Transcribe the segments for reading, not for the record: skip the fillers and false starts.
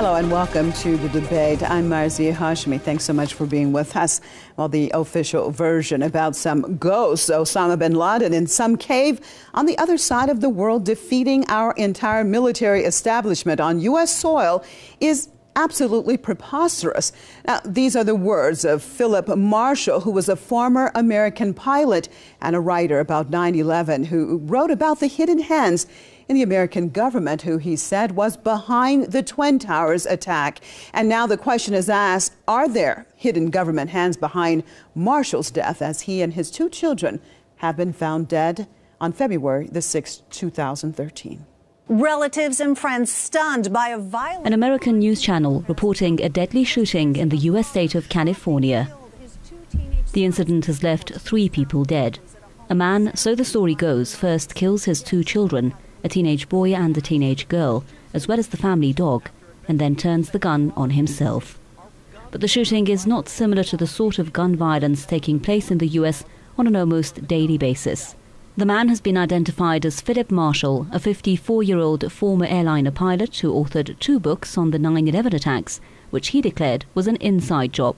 Hello and welcome to the debate. I'm Marzia Hashmi. Thanks so much for being with us. Well, the official version about some ghosts, Osama bin Laden in some cave on the other side of the world defeating our entire military establishment on U.S. soil is absolutely preposterous. Now, these are the words of Philip Marshall, who was a former American pilot and a writer about 9/11, who wrote about the hidden hands in the American government, who he said was behind the Twin Towers attack. And now the question is asked, are there hidden government hands behind Marshall's death, as he and his two children have been found dead on February the 6th, 2013. Relatives and friends stunned by a violent... An American news channel reporting a deadly shooting in the U.S. state of California. The incident has left 3 people dead. A man, so the story goes, first kills his 2 children, a teenage boy and a teenage girl, as well as the family dog, and then turns the gun on himself. But the shooting is not similar to the sort of gun violence taking place in the U.S. on an almost daily basis. The man has been identified as Philip Marshall, a 54-year-old former airliner pilot who authored 2 books on the 9/11 attacks, which he declared was an inside job.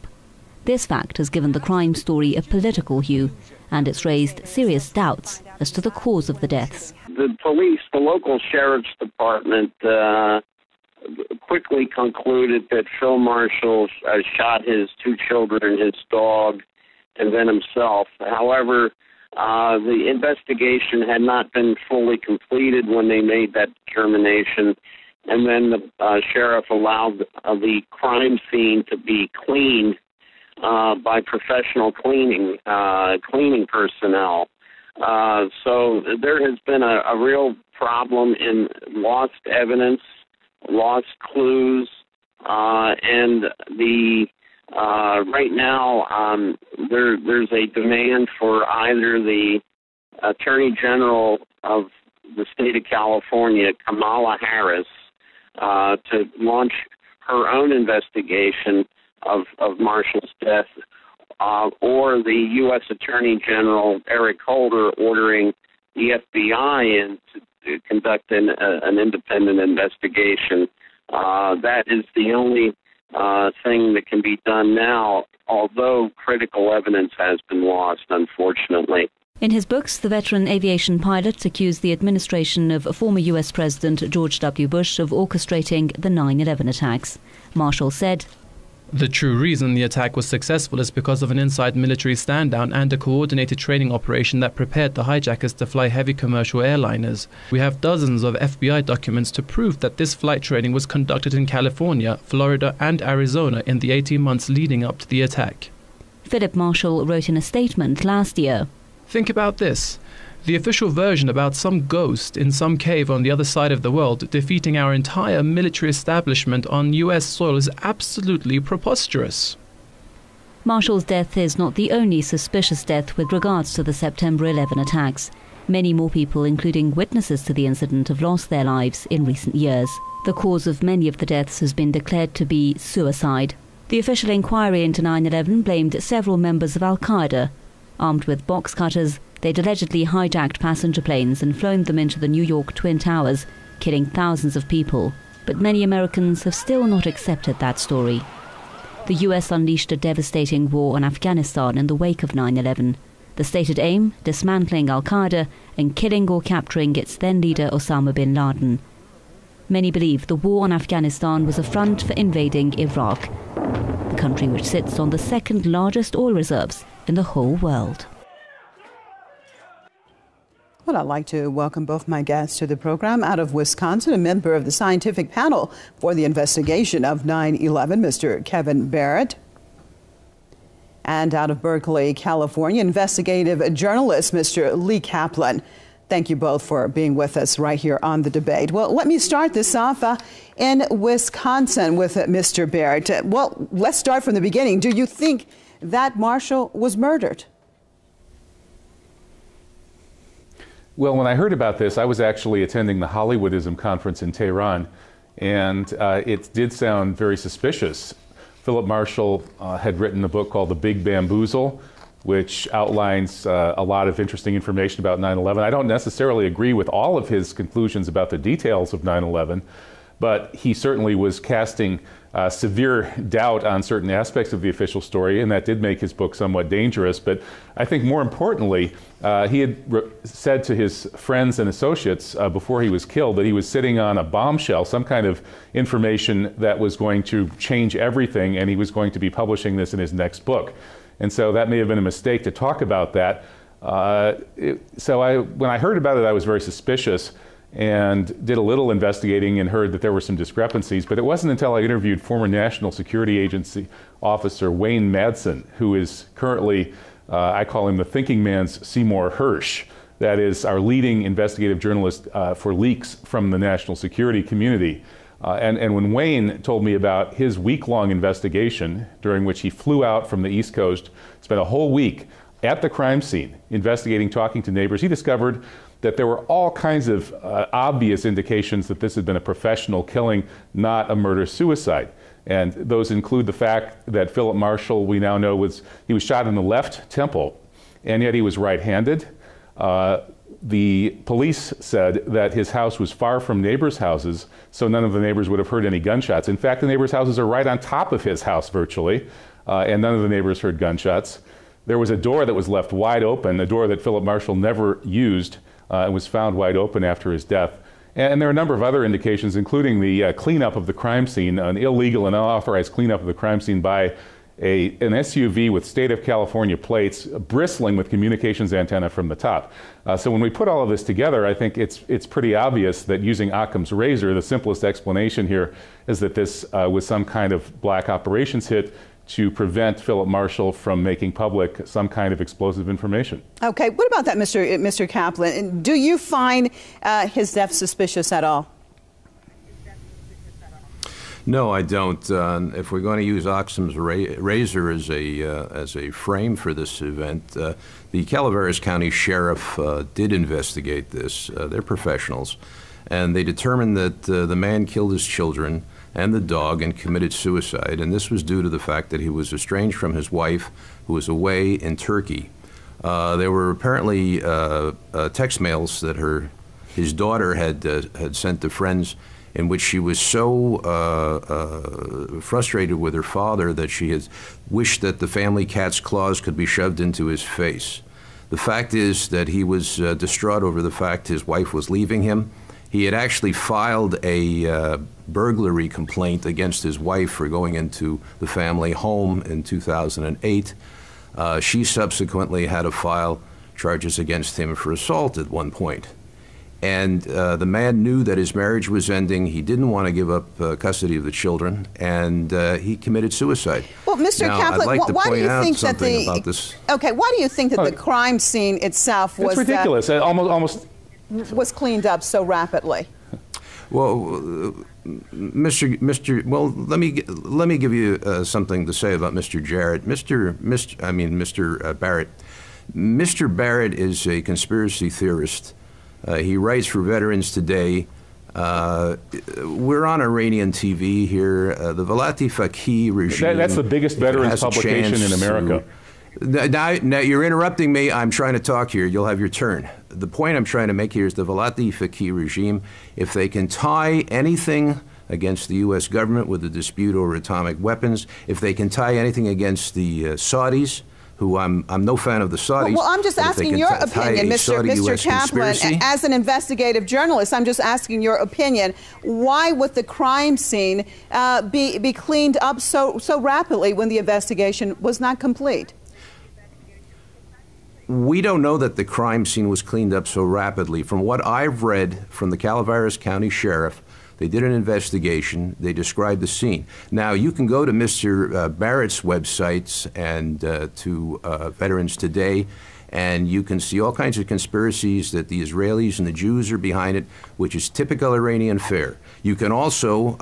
This fact has given the crime story a political hue, and it's raised serious doubts as to the cause of the deaths. The police, the local sheriff's department, quickly concluded that Phil Marshall shot his 2 children, his dog, and then himself. However, the investigation had not been fully completed when they made that determination, and then the sheriff allowed the crime scene to be cleaned by professional cleaning personnel. So there has been a real problem in lost evidence, lost clues, and the right now there's a demand for either the Attorney General of the state of California, Kamala Harris, to launch her own investigation of Marshall's death, or the U.S. Attorney General, Eric Holder, ordering the FBI in to conduct an independent investigation. That is the only thing that can be done now, although critical evidence has been lost, unfortunately. In his books, the veteran aviation pilot accused the administration of former U.S. President George W. Bush of orchestrating the 9/11 attacks. Marshall said, "The true reason the attack was successful is because of an inside military stand-down and a coordinated training operation that prepared the hijackers to fly heavy commercial airliners. We have dozens of FBI documents to prove that this flight training was conducted in California, Florida and Arizona in the 18 months leading up to the attack." Philip Marshall wrote in a statement last year, "Think about this. The official version about some ghost in some cave on the other side of the world defeating our entire military establishment on U.S. soil is absolutely preposterous." Marshall's death is not the only suspicious death with regards to the September 11 attacks. Many more people, including witnesses to the incident, have lost their lives in recent years. The cause of many of the deaths has been declared to be suicide. The official inquiry into 9/11 blamed several members of Al-Qaeda. Armed with box cutters, they'd allegedly hijacked passenger planes and flown them into the New York Twin Towers, killing thousands of people. But many Americans have still not accepted that story. The U.S. unleashed a devastating war on Afghanistan in the wake of 9/11. The stated aim, dismantling Al-Qaeda and killing or capturing its then leader Osama bin Laden. Many believe the war on Afghanistan was a front for invading Iraq, the country which sits on the 2nd largest oil reserves in the whole world. Well, I'd like to welcome both my guests to the program. Out of Wisconsin, a member of the scientific panel for the investigation of 9/11, Mr. Kevin Barrett. And out of Berkeley, California, investigative journalist, Mr. Lee Kaplan. Thank you both for being with us right here on the debate. Well, let me start this off in Wisconsin with Mr. Barrett. Well, let's start from the beginning. Do you think that Marshall was murdered? Well, when I heard about this, I was actually attending the Hollywoodism conference in Tehran, and it did sound very suspicious. Philip Marshall had written a book called The Big Bamboozle, which outlines a lot of interesting information about 9/11. I don't necessarily agree with all of his conclusions about the details of 9/11, but he certainly was casting severe doubt on certain aspects of the official story, and that did make his book somewhat dangerous. But I think more importantly, he had said to his friends and associates before he was killed that he was sitting on a bombshell, some kind of information that was going to change everything, and he was going to be publishing this in his next book. And so that may have been a mistake to talk about that. When I heard about it, I was very suspicious and did a little investigating and heard that there were some discrepancies. But it wasn't until I interviewed former National Security Agency officer Wayne Madison, who is currently, I call him the thinking man's Seymour Hersh. That is our leading investigative journalist for leaks from the national security community. And when Wayne told me about his week-long investigation, during which he flew out from the East Coast, spent a whole week at the crime scene, investigating, talking to neighbors, he discovered that there were all kinds of obvious indications that this had been a professional killing, not a murder-suicide. And those include the fact that Philip Marshall, we now know, he was shot in the left temple, and yet he was right-handed. The police said that his house was far from neighbors' houses, so none of the neighbors would have heard any gunshots. In fact, the neighbors' houses are right on top of his house, virtually, and none of the neighbors heard gunshots. There was a door that was left wide open, a door that Philip Marshall never used, and was found wide open after his death. And there are a number of other indications, including the cleanup of the crime scene, an illegal and unauthorized cleanup of the crime scene by an SUV with state of California plates bristling with communications antenna from the top. So when we put all of this together, I think it's pretty obvious that using Occam's razor, the simplest explanation here is that this was some kind of black operations hit to prevent Philip Marshall from making public some kind of explosive information. Okay, what about that, Mr. Kaplan? Do you find his death suspicious at all? No, I don't. If we're going to use Occam's razor as a frame for this event, the Calaveras County Sheriff did investigate this. They're professionals, and they determined that the man killed his children and the dog and committed suicide, and this was due to the fact that he was estranged from his wife, who was away in Turkey. There were apparently text mails that his daughter had sent to friends, in which she was so frustrated with her father that she had wished that the family cat's claws could be shoved into his face. The fact is that he was distraught over the fact his wife was leaving him. He had actually filed a burglary complaint against his wife for going into the family home in 2008. She subsequently had to file charges against him for assault at one point. And the man knew that his marriage was ending. He didn't want to give up custody of the children, and he committed suicide. Well, Mr. Kaplan, why do you think that why do you think that the crime scene itself was ridiculous? Was cleaned up so rapidly? Well, well, let me give you something to say about Mr. Jarrett. Mr. Barrett. Mr. Barrett is a conspiracy theorist. He writes for Veterans Today. We're on Iranian TV here. The Velati Faqih regime. That's the biggest veterans publication in America. Now you're interrupting me. I'm trying to talk here. You'll have your turn. The point I'm trying to make here is the Velati Faqih regime, if they can tie anything against the U.S. government with a dispute over atomic weapons, if they can tie anything against the Saudis, who I'm no fan of the Saudis. Well, I'm just asking your opinion, Mr. Kaplan, as an investigative journalist. I'm just asking your opinion. Why would the crime scene be cleaned up so rapidly when the investigation was not complete? We don't know that the crime scene was cleaned up so rapidly. From what I've read from the Calaveras County Sheriff, they did an investigation. They described the scene. Now, you can go to Mr. Barrett's websites and to Veterans Today, and you can see all kinds of conspiracies that the Israelis and the Jews are behind it, which is typical Iranian fare. You can also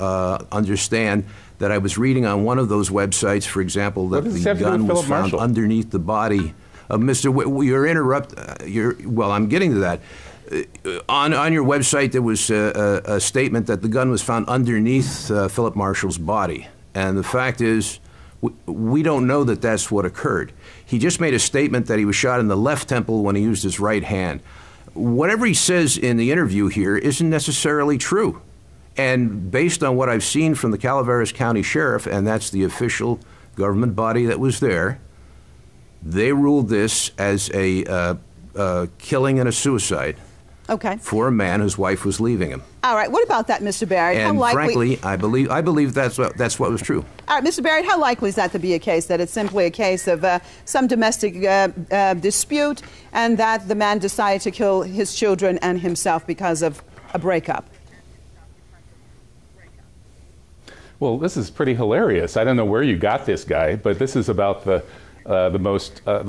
understand that I was reading on one of those websites, for example, that the gun was found underneath the body of Mr. Well, I'm getting to that. On your website, there was a statement that the gun was found underneath Philip Marshall's body. And the fact is, we don't know that that's what occurred. He just made a statement that he was shot in the left temple when he used his right hand. Whatever he says in the interview here isn't necessarily true. And based on what I've seen from the Calaveras County Sheriff, and that's the official government body that was there, they ruled this as a killing and a suicide. Okay. For a man whose wife was leaving him. All right. What about that, Mr. Barrett? And frankly, I believe that's what was true. All right, Mr. Barrett, how likely is that to be a case, that it's simply a case of some domestic dispute and that the man decided to kill his children and himself because of a breakup? Well, this is pretty hilarious. I don't know where you got this guy, but this is about the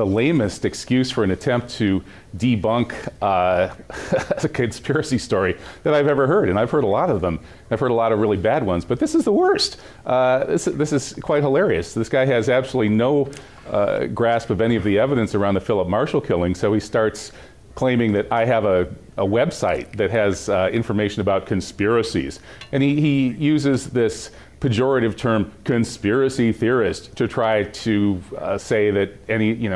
lamest excuse for an attempt to debunk a conspiracy story that I've ever heard, and I've heard a lot of them. I've heard a lot of really bad ones, but this is the worst. This is quite hilarious. This guy has absolutely no grasp of any of the evidence around the Philip Marshall killing, so he starts claiming that I have a website that has information about conspiracies, and he uses this pejorative term conspiracy theorist to try to say that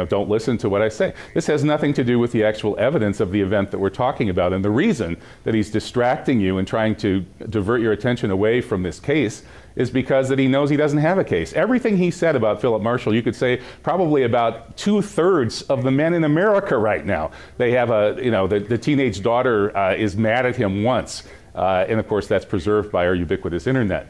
don't listen to what I say. This has nothing to do with the actual evidence of the event that we're talking about. And the reason that he's distracting you and trying to divert your attention away from this case is because that he knows he doesn't have a case. Everything he said about Philip Marshall, you could say probably about 2/3 of the men in America right now. They have the teenage daughter is mad at him once. And of course that's preserved by our ubiquitous internet.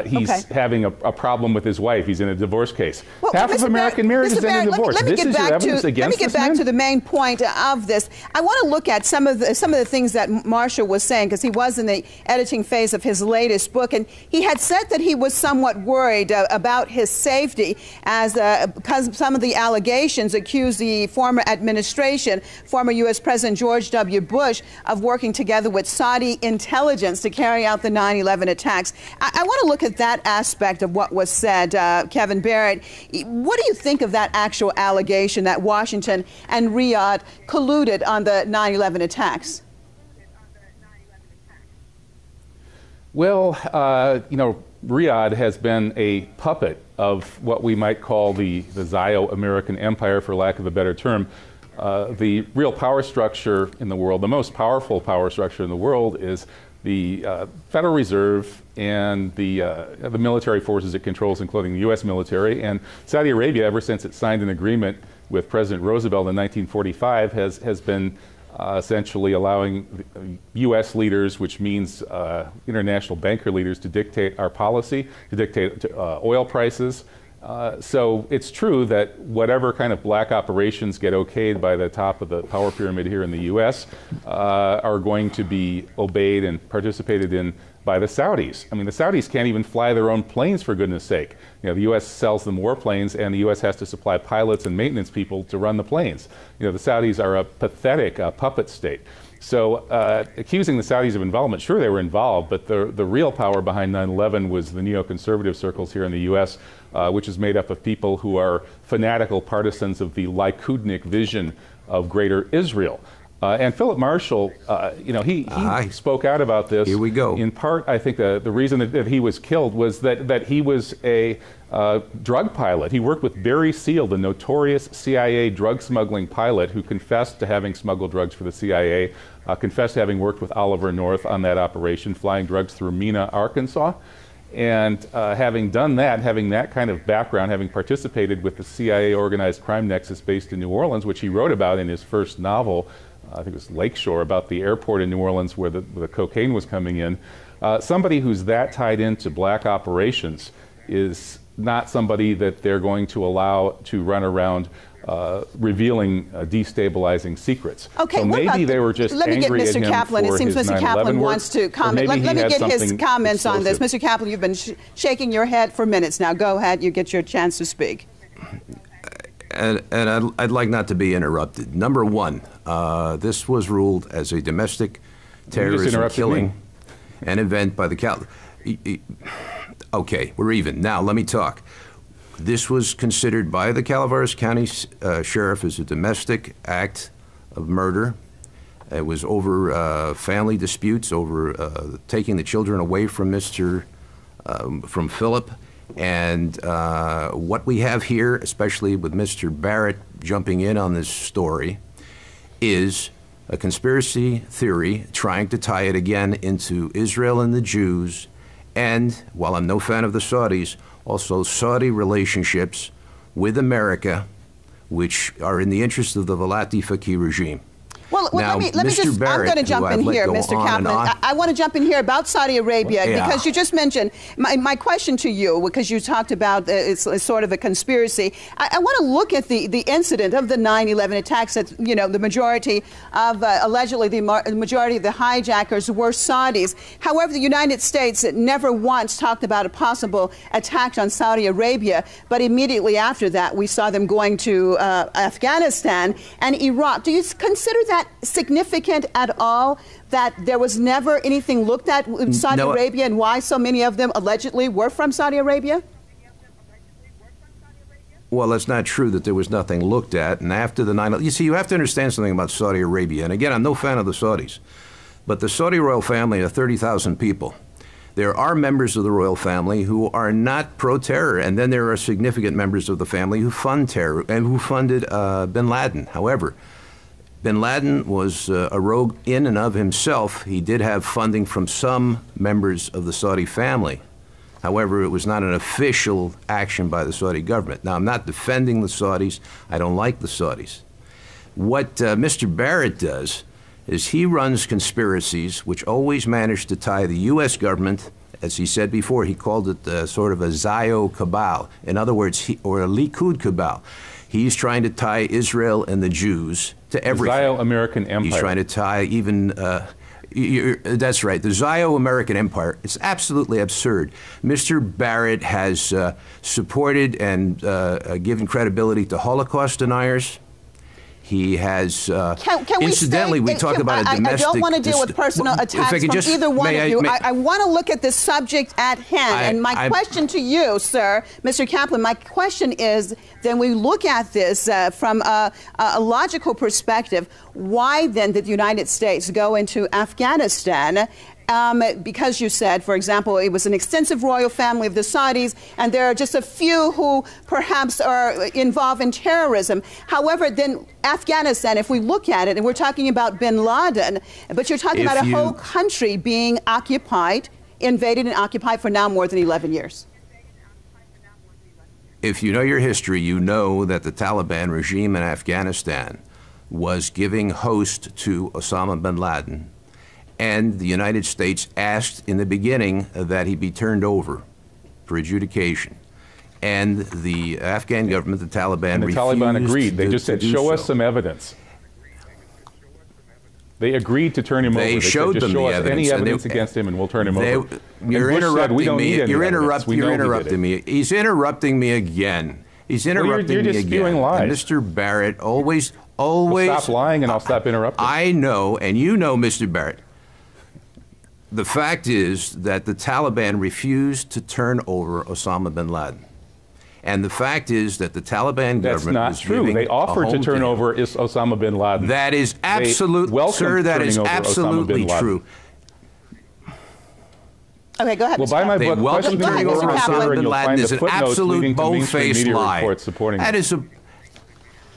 He's having a problem with his wife. He's in a divorce case. Well, half of American marriages end in divorce. This is your evidence against this man? Let me get back to the main point of this. I want to look at some of the things that Marshall was saying, because he was in the editing phase of his latest book, and he had said that he was somewhat worried about his safety, as because some of the allegations accuse the former administration, former U.S. President George W. Bush, of working together with Saudi intelligence to carry out the 9/11 attacks. I want to look at that aspect of what was said. Kevin Barrett, what do you think of that actual allegation that Washington and Riyadh colluded on the 9/11 attacks? Well, Riyadh has been a puppet of what we might call the Zio-American empire, for lack of a better term. The real power structure in the world, the most powerful power structure in the world, is the Federal Reserve and the military forces it controls, including the U.S. military. And Saudi Arabia, ever since it signed an agreement with President Roosevelt in 1945, has been essentially allowing U.S. leaders, which means international banker leaders, to dictate our policy, to dictate oil prices. So it's true that whatever kind of black operations get okayed by the top of the power pyramid here in the U.S. Are going to be obeyed and participated in by the Saudis. I mean, the Saudis can't even fly their own planes, for goodness sake. The U.S. sells them warplanes, and the U.S. has to supply pilots and maintenance people to run the planes. The Saudis are a pathetic puppet state. So accusing the Saudis of involvement, sure, they were involved, but the real power behind 9/11 was the neoconservative circles here in the U.S., which is made up of people who are fanatical partisans of the Likudnik vision of Greater Israel. And Philip Marshall, he spoke out about this. Here we go. In part, I think the reason that he was killed was that he was a drug pilot. He worked with Barry Seal, the notorious CIA drug smuggling pilot who confessed to having smuggled drugs for the CIA, confessed to having worked with Oliver North on that operation, flying drugs through Mena, Arkansas. And having done that, having that kind of background, having participated with the CIA organized crime nexus based in New Orleans, which he wrote about in his first novel, I think it was Lakeshore, about the airport in New Orleans where the cocaine was coming in. Somebody who's that tied into black operations is not somebody that they're going to allow to run around revealing destabilizing secrets. Okay, so maybe they were just angry at him. Let me get Mr. Kaplan. It seems Mr. Kaplan work, wants to comment. Let me get his comments on this. Mr. Kaplan, you've been shaking your head for minutes now. Go ahead. You get your chance to speak. And I'd like not to be interrupted. Number one, this was ruled as a domestic terrorism killing, an event by the Okay, we're even. Now, let me talk. This was considered by the Calaveras County Sheriff as a domestic act of murder. It was over family disputes, over taking the children away from from Philip. And what we have here, especially with Mr. Barrett jumping in on this story, is a conspiracy theory trying to tie it again into Israel and the Jews, and, while I'm no fan of the Saudis, also Saudi relationships with America, which are in the interest of the Velati Faqih regime. Well, now, let me just, Barrett, I'm going to jump in here, Mr. Kaplan. I want to jump in here about Saudi Arabia because you just mentioned, my question to you, because you talked about it's sort of a conspiracy. I want to look at the incident of the 9/11 attacks that, you know, the majority of, allegedly the majority of the hijackers were Saudis. However, the United States never once talked about a possible attack on Saudi Arabia, but immediately after that, we saw them going to Afghanistan and Iraq. Do you consider that significant at all, that there was never anything looked at in Saudi Arabia, and why so many of them allegedly were from Saudi Arabia? Well, that's not true that there was nothing looked at. And after the 9/11, you see, you have to understand something about Saudi Arabia. And again, I'm no fan of the Saudis, but the Saudi royal family are 30,000 people. There are members of the royal family who are not pro-terror, and then there are significant members of the family who fund terror and who funded bin Laden. However, bin Laden was a rogue in and of himself. He did have funding from some members of the Saudi family. However, it was not an official action by the Saudi government. Now, I'm not defending the Saudis. I don't like the Saudis. What Mr. Barrett does is he runs conspiracies which always manage to tie the U.S. government, as he said before, he called it sort of a Zio cabal. In other words, or a Likud cabal. He's trying to tie Israel and the Jews to everything. The Zio-American Empire. He's trying to tie even, that's right, the Zio-American Empire. It's absolutely absurd. Mr. Barrett has supported and given credibility to Holocaust deniers. He has, incidentally, we talk about a domestic... I don't want to deal with personal attacks from either one of you. I want to look at the subject at hand. And my question to you, sir, Mr. Kaplan, my question is, then we look at this from a logical perspective, why then did the United States go into Afghanistan? Because you said, for example, it was an extensive royal family of the Saudis, and there are just a few who perhaps are involved in terrorism. However, then Afghanistan, if we look at it, and we're talking about bin Laden, but you're talking about a whole country being occupied, invaded and occupied for now more than 11 years. If you know your history, you know that the Taliban regime in Afghanistan was giving host to Osama bin Laden. And the United States asked in the beginning that he be turned over for adjudication. And the Afghan government, the Taliban, and the Taliban agreed. They just said, show us some evidence. They agreed to turn him over. They showed them the evidence. Any evidence against him, and we'll turn him over. You're interrupting me. You're interrupting me. He's interrupting me again. He's interrupting me again. Spewing lies. And Mr. Barrett always. Well, stop lying, and I'll stop interrupting. I know, and you know, Mr. Barrett. The fact is that the Taliban refused to turn over Osama bin Laden. And the fact is that the Taliban government was That's not true. They offered to turn over Osama bin Laden. That is absolutely, sir, that is absolutely true. Okay, go ahead. Well, buy my book, welcome turning over Osama bin Laden is an absolute bold-faced lie.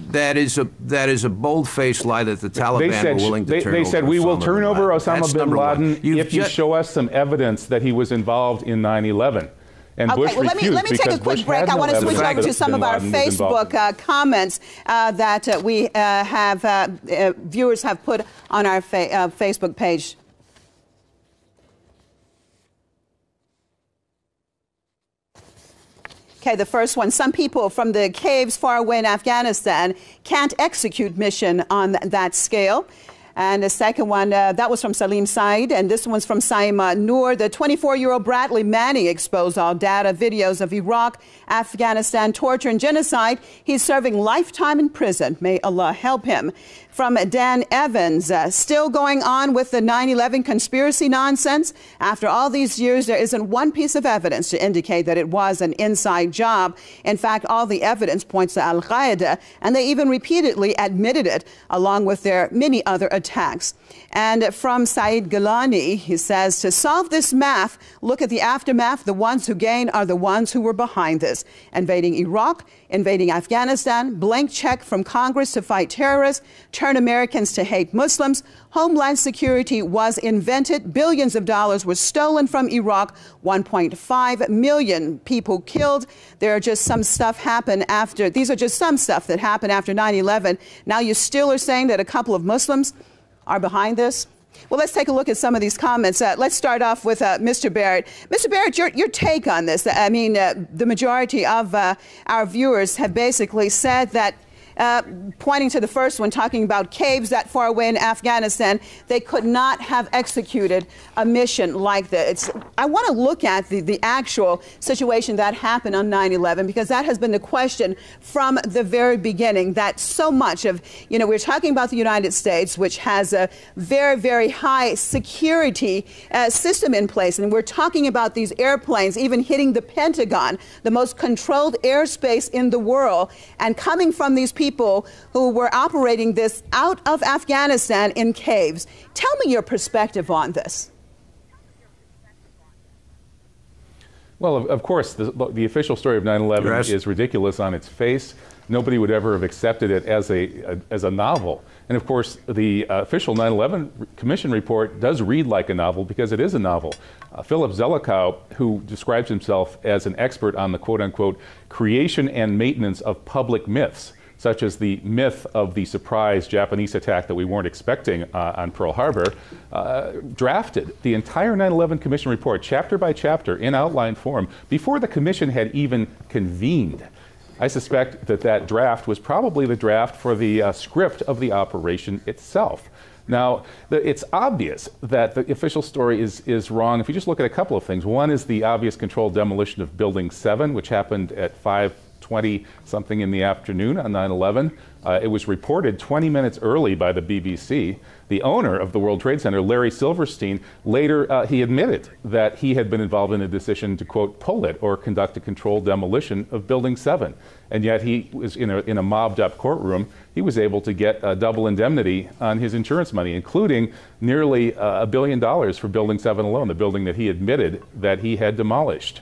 That is a bold-faced lie that the Taliban were willing to turn over. They said, we will turn over Osama bin Laden if you show us some evidence that he was involved in 9/11. And okay, Bush well, let me take a quick break. I want to switch over to some of our Facebook comments that we have, viewers have put on our Facebook page. Okay, the first one, some people from the caves far away in Afghanistan can't execute mission on that scale. And the second one, that was from Salim Said, and this one's from Saima Noor. The 24-year-old Bradley Manning exposed all data, videos of Iraq, Afghanistan, torture and genocide. He's serving lifetime in prison. May Allah help him. From Dan Evans, still going on with the 9/11 conspiracy nonsense. After all these years, there isn't one piece of evidence to indicate that it was an inside job. In fact, all the evidence points to Al-Qaeda, and they even repeatedly admitted it, along with their many other attacks attacks. And from Saeed Gilani, he says, to solve this math, look at the aftermath. The ones who gain are the ones who were behind this. Invading Iraq, invading Afghanistan, blank check from Congress to fight terrorists, turn Americans to hate Muslims. Homeland security was invented. Billions of dollars were stolen from Iraq. 1.5 million people killed. There are just some stuff happened after. These are just some stuff that happened after 9/11. Now you still are saying that a couple of Muslims are behind this? Well, let's take a look at some of these comments. Let's start off with Mr. Barrett. Mr. Barrett, your take on this. I mean, the majority of our viewers have basically said that, pointing to the first one, talking about caves that far away in Afghanistan, they could not have executed a mission like this. I want to look at the actual situation that happened on 9/11, because that has been the question from the very beginning, that so much of, we're talking about the United States, which has a very, very high security system in place. And we're talking about these airplanes even hitting the Pentagon, the most controlled airspace in the world, and coming from these people who were operating this out of Afghanistan in caves. Tell me your perspective on this. Well, of course, the official story of 9/11 is ridiculous on its face. Nobody would ever have accepted it as a novel. And of course, the official 9/11 Commission report does read like a novel, because it is a novel. Philip Zelikow, who describes himself as an expert on the quote-unquote creation and maintenance of public myths, such as the myth of the surprise Japanese attack that we weren't expecting on Pearl Harbor, drafted the entire 9/11 Commission report, chapter by chapter, in outline form, before the Commission had even convened. I suspect that draft was probably the draft for the script of the operation itself. Now, it's obvious that the official story is wrong if you just look at a couple of things. One is the obvious controlled demolition of Building 7, which happened at 5:20 something in the afternoon on 9/11. It was reported 20 minutes early by the BBC. The owner of the World Trade Center, Larry Silverstein, later he admitted that he had been involved in a decision to, quote, pull it or conduct a controlled demolition of Building 7. And yet he was in a mobbed up courtroom. He was able to get a double indemnity on his insurance money, including nearly $1 billion for Building 7 alone, the building that he admitted that he had demolished.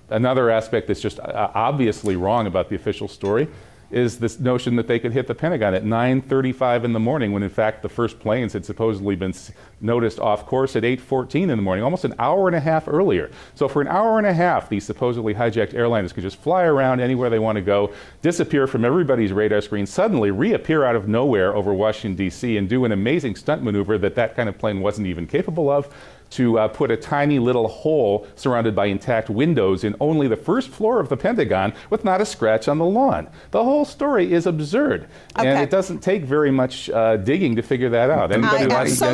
Another aspect that's just obviously wrong about the official story is this notion that they could hit the Pentagon at 9:35 in the morning, when in fact the first planes had supposedly been noticed off course at 8:14 in the morning, almost an hour and a half earlier. So for an hour and a half, these supposedly hijacked airliners could just fly around anywhere they want to go, disappear from everybody's radar screen, suddenly reappear out of nowhere over Washington, D.C., and do an amazing stunt maneuver that kind of plane wasn't even capable of, to put a tiny little hole surrounded by intact windows in only the first floor of the Pentagon with not a scratch on the lawn. The whole story is absurd. Okay. And it doesn't take very much digging to figure that out. I'm so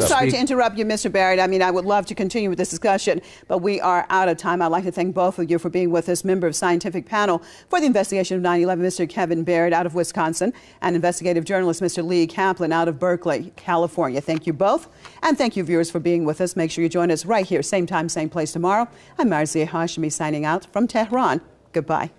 sorry to interrupt you, Mr. Barrett. I mean, I would love to continue with this discussion, but we are out of time. I'd like to thank both of you for being with us, member of scientific panel for the investigation of 9/11, Mr. Kevin Barrett out of Wisconsin, and investigative journalist, Mr. Lee Kaplan out of Berkeley, California. Thank you both, and thank you, viewers, for being with us. Make sure you join us right here, same time, same place tomorrow. I'm Marzieh Hashemi signing out from Tehran. Goodbye.